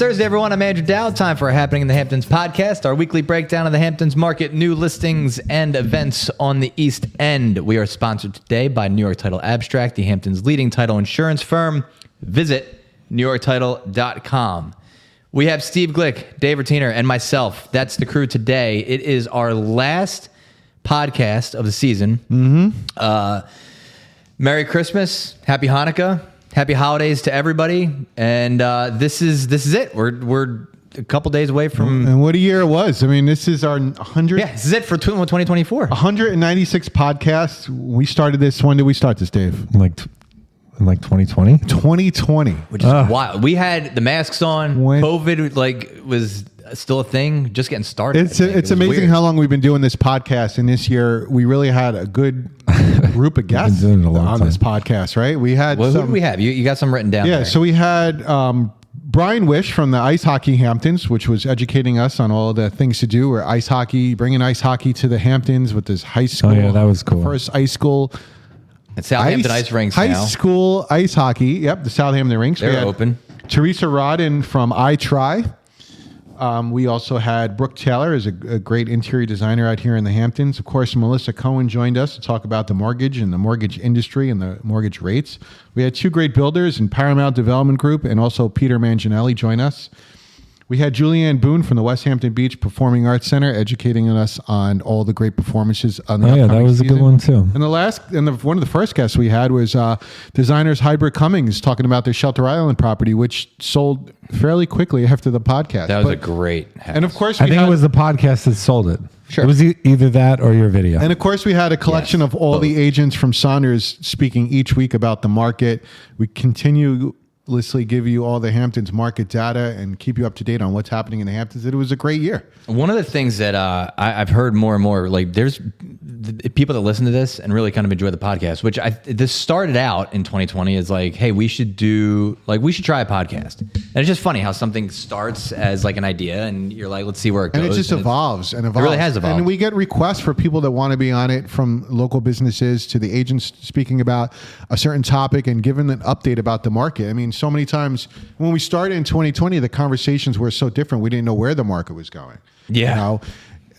Thursday, everyone. I'm Andrew Dow. Time for a Happening in the Hamptons podcast, our weekly breakdown of the Hamptons market, new listings, and events on the East End. We are sponsored today by New York Title Abstract, the Hamptons' leading title insurance firm. Visit NewYorkTitle.com. We have Steve Glick, Dave Rutiner, and myself. That's the crew today. It is our last podcast of the season. Merry Christmas, Happy Hanukkah, Happy Holidays to everybody, and this is it. We're a couple days away from. And what a year it was! I mean, this is our 100. Yeah, this is it for 2024. 196 podcasts. We started this. When did we start this, Dave? In 2020. 2020, Which is wild. We had the masks on. COVID was still a thing, just getting started. It's amazing weird. how long we've been doing this podcast, and this year we really had a good group of guests doing it a long on time. this podcast, right? We had Who did we have? You got some written down. Yeah, there. so we had Brian Wish from the Ice Hockey Hamptons, which was educating us on all the things to do. Where ice hockey, bringing ice hockey to the Hamptons with this high school. Oh yeah, that was cool. First ice school. It's Southampton Ice Rinks high now. school ice hockey. Yep, the Southampton Rinks. They're open. Teresa Rodden from iTry. We also had Brooke Taylor, is a great interior designer out here in the Hamptons. Of course, Melissa Cohen joined us to talk about the mortgage and the mortgage industry and the mortgage rates. We had two great builders in Paramount Development Group and also Peter Manginelli join us. We had Julianne Boone from the West Hampton Beach Performing Arts Center educating us on all the great performances on the that upcoming was season. a good one too. And one of the first guests we had was designers Hybrid Cummings talking about their Shelter Island property, which sold fairly quickly after the podcast. That was a great house. And of course, I think it was the podcast that sold it. Sure. It was either that or your video. And of course, we had a collection of all the agents from Saunders speaking each week about the market. We continuously give you all the Hamptons market data and keep you up to date on what's happening in the Hamptons. It was a great year. One of the things that I've heard more and more, there's people that listen to this and really kind of enjoy the podcast, which this started out in 2020 as hey, we should try a podcast. And it's just funny how something starts as an idea and you're let's see where it goes. And it just evolves and evolves. It really has evolved. And we get requests for people that want to be on it, from local businesses to the agents speaking about a certain topic and giving an update about the market. I mean, so many times when we started in 2020, the conversations were so different. We didn't know where the market was going. Yeah.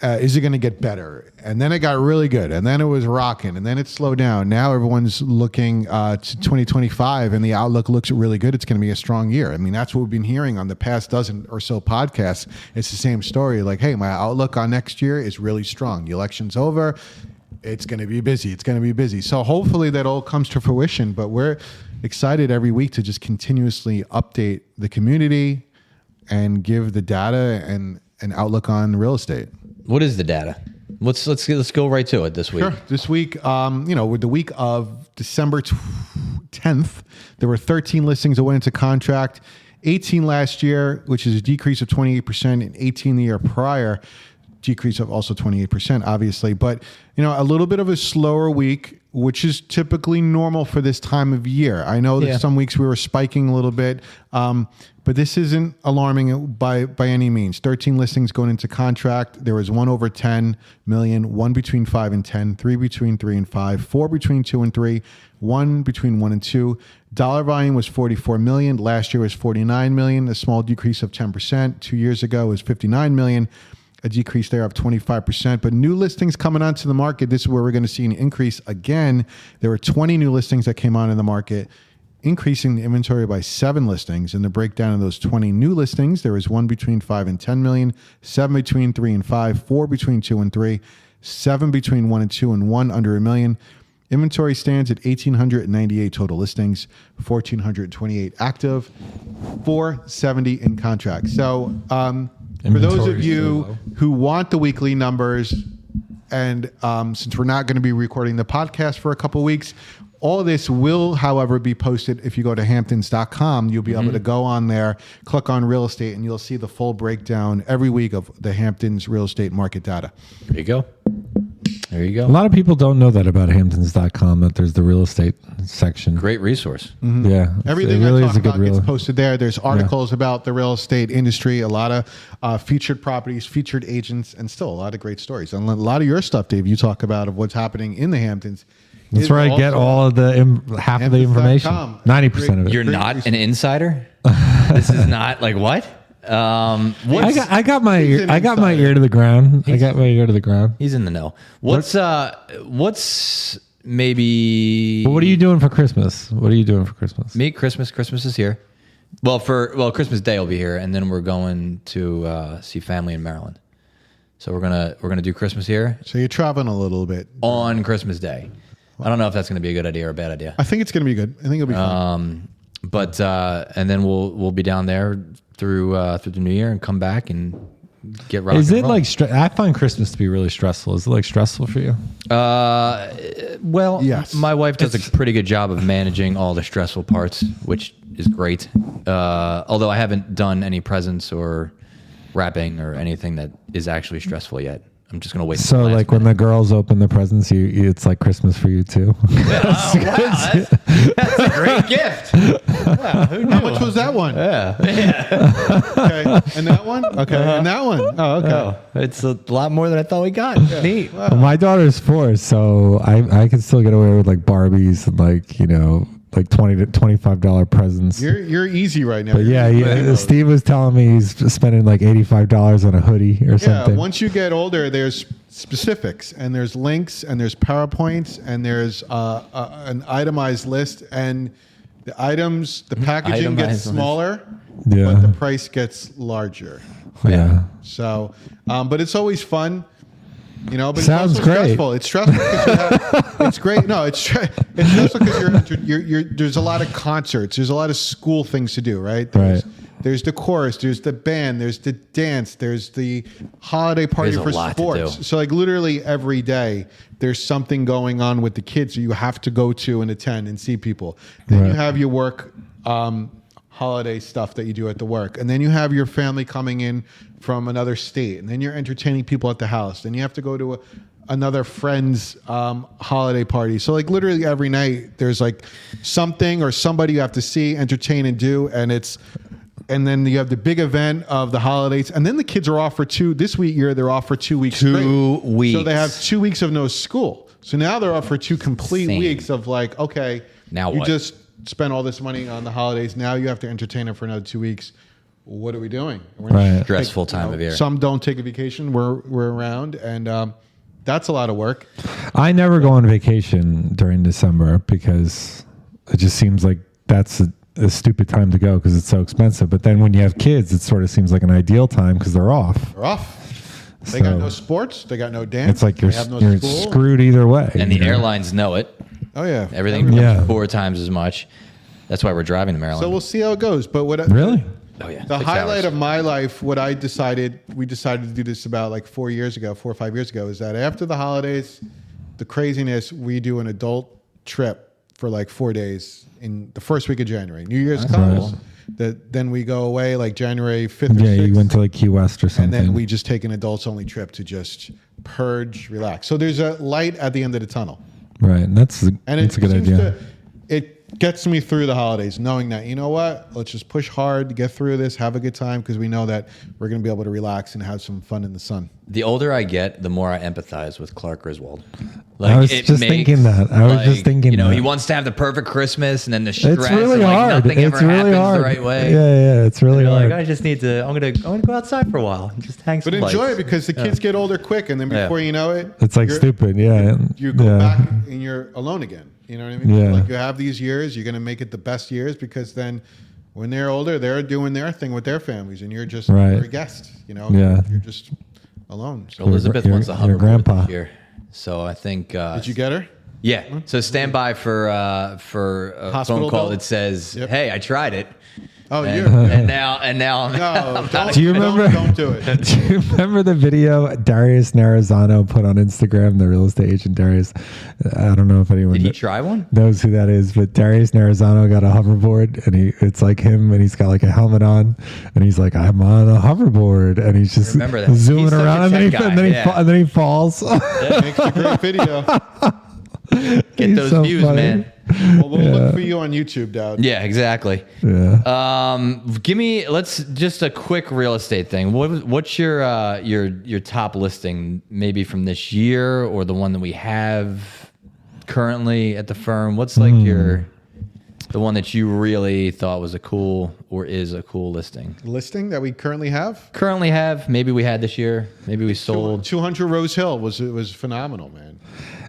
Is it going to get better? And then it got really good. And then it was rocking. And then it slowed down. Now everyone's looking to 2025 and the outlook looks really good. It's going to be a strong year. I mean, that's what we've been hearing on the past dozen or so podcasts. It's the same story. Hey, my outlook on next year is really strong. The election's over. It's going to be busy. It's going to be busy. So hopefully that all comes to fruition. But we're excited every week to just continuously update the community and give the data and an outlook on real estate. What is the data? Let's go right to it this week. Sure. This week, with the week of December 10th, there were 13 listings that went into contract, 18 last year, which is a decrease of 28%, and 18 the year prior, decrease of also 28%, obviously. But, a little bit of a slower week, which is typically normal for this time of year. I know that some weeks we were spiking a little bit, but this isn't alarming by any means. 13 listings going into contract. There was 1 over 10 million, 1 between 5 and 10, 3 between 3 and 5, 4 between 2 and 3, 1 between 1 and 2. Dollar volume was 44 million. Last year was 49 million, a small decrease of 10%. 2 years ago was 59 million. A decrease there of 25%. But new listings coming onto the market, this is where we're going to see an increase again. There were 20 new listings that came on in the market, increasing the inventory by 7 listings. And the breakdown of those 20 new listings, there was 1 between 5 and 10 million, 7 between 3 and 5, 4 between 2 and 3, 7 between 1 and 2, and 1 under $1 million. Inventory stands at 1,898 total listings, 1,428 active, 470 in contract. So, for those of you who want the weekly numbers, and since we're not going to be recording the podcast for a couple of weeks, all of this will, however, be posted. If you go to Hamptons.com, you'll be able to go on there, click on real estate, and you'll see the full breakdown every week of the Hamptons real estate market data. There you go. There you go. A lot of people don't know that about Hamptons.com, that there's the real estate section. Great resource. Mm-hmm. Yeah. Everything it really I is talk a good about gets posted there. There's articles about the real estate industry, a lot of featured properties, featured agents, and still a lot of great stories. And a lot of your stuff, Dave, you talk about of what's happening in the Hamptons. That's where I get all of the half of the information. 90% of it. You're not an insider? This is not what? What's, I got my He's an ear to the ground. I got my ear to the ground. he's in the know. What's maybe? But what are you doing for Christmas? What are you doing for Christmas? Me, Christmas is here. Well, Christmas Day will be here, and then we're going to see family in Maryland. So we're gonna do Christmas here So you're traveling a little bit. on Christmas Day. I don't know if that's gonna be a good idea or a bad idea. I think it's going to be good. I think it'll be fun. But and then we'll be down there through the new year and come back and get right. Is it like I find Christmas to be really stressful. Is it like stressful for you? Well, Yes. my wife does a pretty good job of managing all the stressful parts, which is great. Although I haven't done any presents or wrapping or anything that is actually stressful yet. I'm just gonna wait. So till the last like when the girls open the presents, it's like Christmas for you too. Oh, wow, that's a great gift. Wow, who knew? How much was that one? Yeah. Okay. And that one? Okay. And that one? Oh, okay. Oh, it's a lot more than I thought we got. Neat. Well, my daughter's 4, so I can still get away with like Barbies and like like $20 to $25 presents. You're easy right now. But yeah, Steve was telling me he's spending like $85 on a hoodie or Yeah, something. once you get older, there's specifics and there's links and there's PowerPoints and there's an itemized list, and the packaging gets Itemized smaller, Yeah. but the price gets larger. Yeah. So, but it's always fun. But Sounds it's also great. stressful. It's stressful because it's great. No, it's stressful because there's a lot of concerts. There's a lot of school things to do, right? There's the chorus. There's the band. There's the dance. There's the holiday party There's a for lot to sports. do. So like literally every day, there's something going on with the kids that you have to go to and attend and see people. Then you have your work holiday stuff that you do at the work, and then you have your family coming in from another state, and then you're entertaining people at the house. Then you have to go to another friend's holiday party. So like literally every night there's like something or somebody you have to see, entertain, and do, and then you have the big event of the holidays, and then the kids are off for this year they're off for 2 weeks. 2 weeks. So they have 2 weeks of no school. So now they're off for 2 complete Insane. weeks of like, okay, Now you what? just spent all this money on the holidays. Now you have to entertain them for another 2 weeks. What are we doing? We're Right. Stressful time of year. Some don't take a vacation. We're around, and that's a lot of work. I never go on vacation during December because it just seems like that's a stupid time to go because it's so expensive. But then when you have kids, it sort of seems like an ideal time because they're off. They're off. They So- got no sports. They got no dance. It's like they have no you're school. screwed either way. And the you know? airlines know it. Oh yeah, Everything becomes Yeah. 4 times as much. That's why we're driving to Maryland. So we'll see how it goes. But Really? Oh yeah. The 6 highlight hours. of my life, we decided to do this about like 4 or 5 years ago, is that after the holidays, the craziness, we do an adult trip for like 4 days in the first week of January. New Year's comes. Then we go away like January 5th or Yeah, 6th. you went to like Key West or something. And then we just take an adults only trip to just purge, relax. So there's a light at the end of the tunnel. Right. That's a good idea. It gets me through the holidays, knowing that, you know what, let's just push hard to get through this, have a good time, because we know that we're going to be able to relax and have some fun in the sun. The older I get, the more I empathize with Clark Griswold. I was just thinking that. He wants to have the perfect Christmas, and then the stress. It's really and, like, hard. Nothing It's ever really happens hard. the right way. Yeah, it's really You're hard. like, I just need to. I'm gonna go outside for a while and just hang. But some enjoy lights. it, because the kids get older quick, and then before you know it, It's like stupid. Yeah. You go Yeah. back and you're alone again. You know what I mean? Yeah. Like you have these years, you're going to make it the best years, because then when they're older, they're doing their thing with their families, and you're just Right. you're a guest. Yeah. You're just alone. So Elizabeth Your- wants a your hoverboard grandpa. this year, so I think. did you get her? Yeah. So stand by for a Hospital phone call bill? that says, Yep. "Hey, I tried it." Oh, And, you. and now No, don't, Do you remember- Don't do it. Do you remember the video Darius Narazano put on Instagram, the real estate agent Darius? I don't know if anyone did he try one? knows who that is, but Darius Narazano got a hoverboard, and it's like him, and he's got like a helmet on, and he's like, I'm on a hoverboard, and he's just remember that. zooming He's such a around, and tech then, guy, he, yeah. and then he falls. Makes a great video. Get He's those so views, funny. man. Well, we'll look for you on YouTube, Dowd. Yeah, exactly. Yeah. Give me just a quick real estate thing. What's your top listing, maybe from this year or the one that we have currently at the firm? What's like your The one that you really thought was a cool or is a cool listing. Listing that we currently have. Currently have, maybe we had this year, maybe we sold. 200 Rose Hill was phenomenal, man.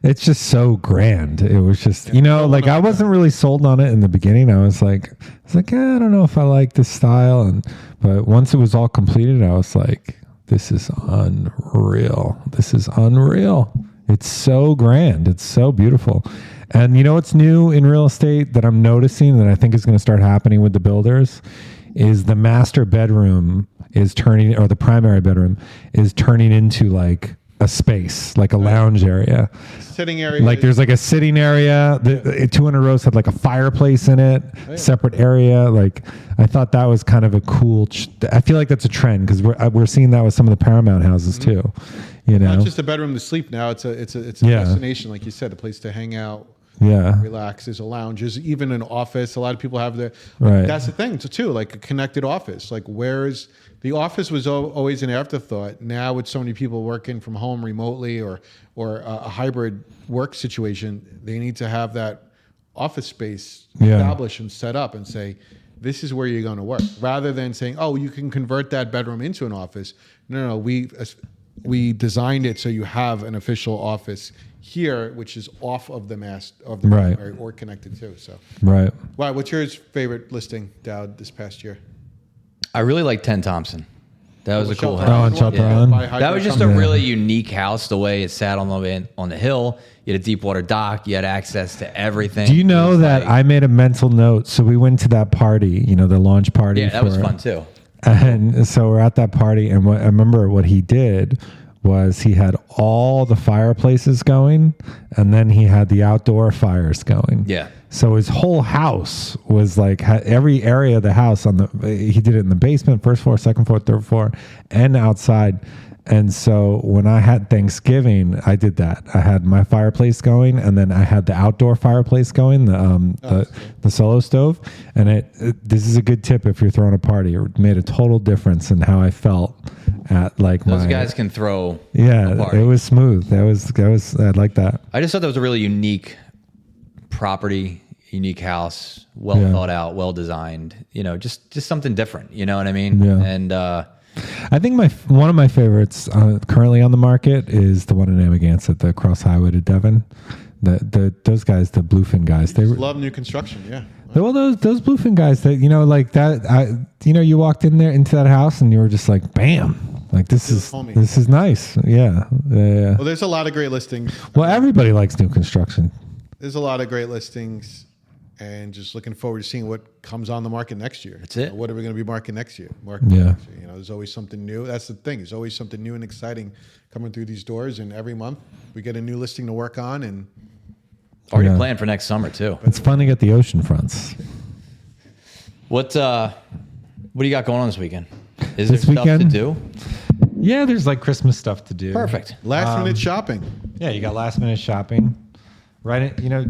It's just so grand. It was just, like I wasn't really sold on it in the beginning. I was like, I don't know if I like this style. But once it was all completed, I was like, this is unreal. This is unreal. It's so grand. It's so beautiful. And you know what's new in real estate that I'm noticing that I think is going to start happening with the builders is the master bedroom is turning, or the primary bedroom is turning into like a space, like a lounge area. Sitting area. Like there's like a sitting area. The 200 Rows had like a fireplace in it, separate area. Like I thought that was kind of a cool. I feel like that's a trend because we're seeing that with some of the Paramount houses too. You know, not just a bedroom to sleep now. It's a destination, like you said, a place to hang out. Yeah, relax. There's a lounge. There's even an office. A lot of people have right. That's the thing too, like a connected office. Like where's the office was always an afterthought. Now with so many people working from home remotely or a hybrid work situation, they need to have that office space established and set up and say, this is where you're going to work, rather than saying, oh, you can convert that bedroom into an office. No, we designed it so you have an official office here, which is off of the primary or connected to. So right. Wow, what's your favorite listing, Dowd, this past year? I really like 10 Thompson. That was a cool house. Oh, and Shelter Island. That was just a really unique house, the way it sat on the hill. You had a deep water dock. You had access to everything. Do you know that I made a mental note? So we went to that party, the launch party. Yeah, that was fun too. And so we're at that party, and I remember what he did was he had all the fireplaces going, and then he had the outdoor fires going. Yeah. So his whole house was like every area of the house he did it in the basement, first floor, second floor, third floor, and outside. And so when I had Thanksgiving, I did that. I had my fireplace going, and then I had the outdoor fireplace going, the solo stove. And this is a good tip if you're throwing a party. It made a total difference in how I felt at like those guys can throw. Yeah, a party. It was smooth. That was I like that. I just thought that was a really unique property, unique house, well thought out, well designed. Just something different. You know what I mean? Yeah. And I think one of my favorites currently on the market is the one in Amagansett, the cross highway to Devon. Those guys, the Bluefin guys, they love new construction. Yeah. Well, those Bluefin guys, that like that. You walked into that house and you were just like, bam, like this is nice. Yeah. Well, there's a lot of great listings. Well, everybody likes new construction. There's a lot of great listings. And just looking forward to seeing what comes on the market next year. That's it. What are we going to be marketing next year? Next year. There's always something new. That's the thing. There's always something new and exciting coming through these doors. And every month we get a new listing to work on. And already planned for next summer too. It's fun to get the ocean fronts. What do you got going on this weekend? Is there stuff to do? Yeah, there's like Christmas stuff to do. Perfect. Last minute shopping. Yeah, you got last minute shopping. Right, a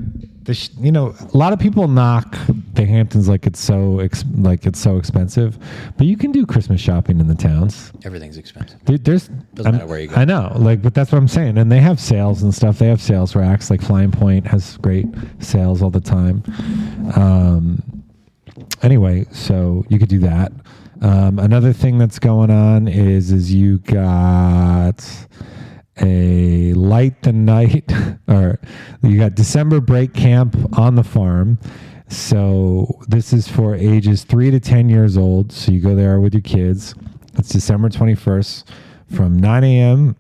lot of people knock the Hamptons like it's so expensive, but you can do Christmas shopping in the towns. Everything's expensive. Doesn't matter where you go. I know, but that's what I'm saying. And they have sales and stuff. They have sales racks. Like Flying Point has great sales all the time. Anyway, so you could do that. Another thing that's going on is you got a light the night, or you got December break camp on the farm. So this is for ages 3 to 10 years old. So you go there with your kids. It's December 21st from 9 a.m.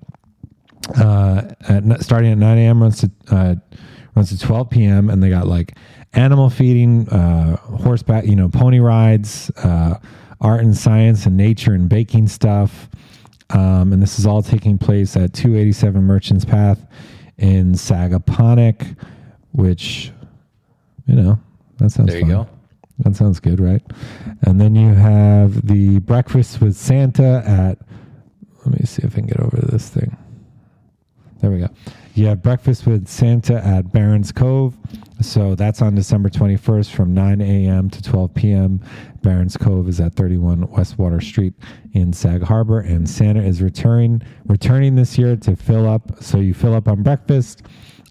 Starting at 9 a.m. runs to 12 p.m. And they got like animal feeding, horseback, pony rides, art and science and nature and baking stuff. And this is all taking place at 287 Merchants Path in Sagaponack, which, that sounds fun. There you go. That sounds good, right? And then you have the breakfast with Santa at, let me see if I can get over this thing. There we go. You have breakfast with Santa at Barron's Cove. So that's on December 21st from 9 a.m. to 12 p.m. Barron's Cove is at 31 West Water Street in Sag Harbor, and Santa is returning this year to fill up. So you fill up on breakfast,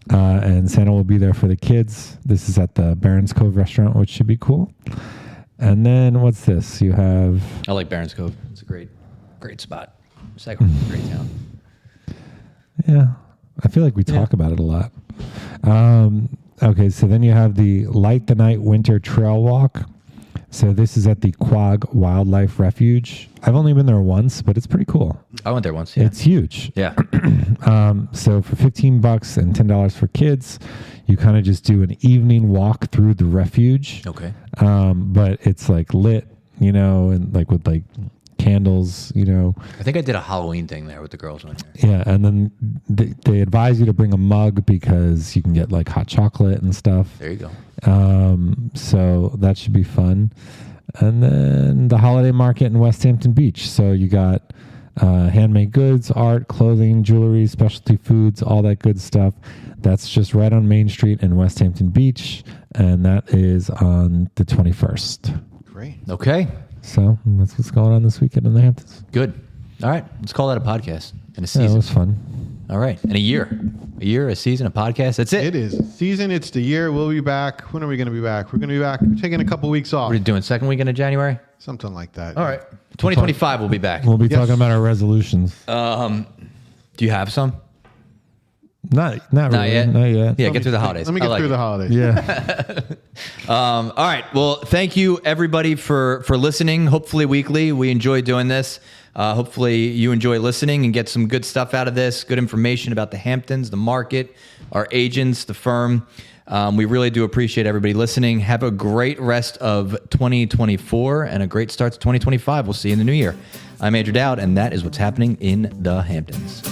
And Santa will be there for the kids. This is at the Barron's Cove restaurant, which should be cool. And then what's this? You have... I like Barron's Cove. It's a great spot. Second, great town. Yeah. I feel like we talk about it a lot. Okay, so then you have the Light the Night Winter Trail Walk. So this is at the Quag Wildlife Refuge. I've only been there once, but it's pretty cool. I went there once. Yeah. It's huge. Yeah. So for $15 and $10 for kids, you kind of just do an evening walk through the refuge. Okay. But it's like lit, and like with like candles, I think I did a Halloween thing there with the girls one year. Yeah, and then they advise you to bring a mug because you can get like hot chocolate and stuff. There you go. So that should be fun. And then the holiday market in West Hampton Beach. So you got handmade goods, art, clothing, jewelry, specialty foods, all that good stuff. That's just right on Main Street in West Hampton Beach, and that is on the 21st. Great. Okay. So that's what's going on this weekend in the Hamptons. Good. All right. Let's call that a podcast and a Yeah, season. it was fun. All right. And a year, a season, a podcast. That's it. It is season. It's the year. We'll be back. When are we going to be back? We're going to be back. We're taking a couple weeks off. What are you doing? Second weekend of January? Something like that. All right. 2025 we'll be back. We'll be Yes. talking about our resolutions. Do you have some? Not really. yet? Not yet. Yeah, get through the holidays. Let me I get like through it. the holidays. Yeah. All right. Well, thank you everybody for listening. Hopefully weekly. We enjoy doing this. Hopefully you enjoy listening and get some good stuff out of this, good information about the Hamptons, the market, our agents, the firm. We really do appreciate everybody listening. Have a great rest of 2024 and a great start to 2025. We'll see you in the new year. I'm Andrew Dowd, and that is what's happening in the Hamptons.